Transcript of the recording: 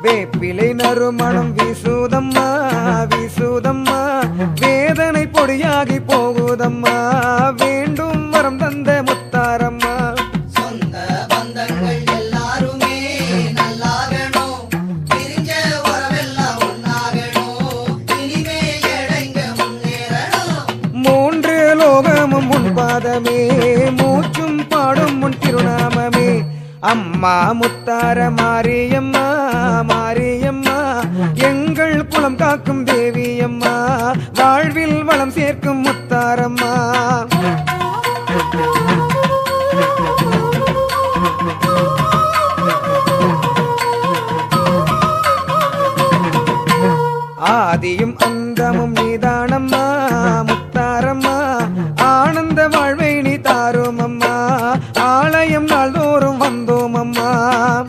வேப்பிலை நறுமணம் வீசுதம்மா வீசுதம்மா, வேதனை பொடியாகி போகுதம்மா, வேண்டும் வரம் தந்த முத்தாரம்மா. சொந்த பந்தங்கள் எல்லாருமே நல்லாகணும், பிரிஞ்ச வரவெல்லாம் ஒன்னாகணும், இனிமே ஏழைங்க முன்னேறணும். மூன்று லோகமும் முன் பாதமே, மூச்சும் பாடும் முன் திருநாமமே. அம்மா முத்தார மாரியம்மா மாரியம்மா, எங்கள் குலம் காக்கும் தேவியம்மா, வாழ்வில் வளம் சேர்க்கும் முத்தாரம்மா. ஆதியும் அந்தமும் நீதானம்மா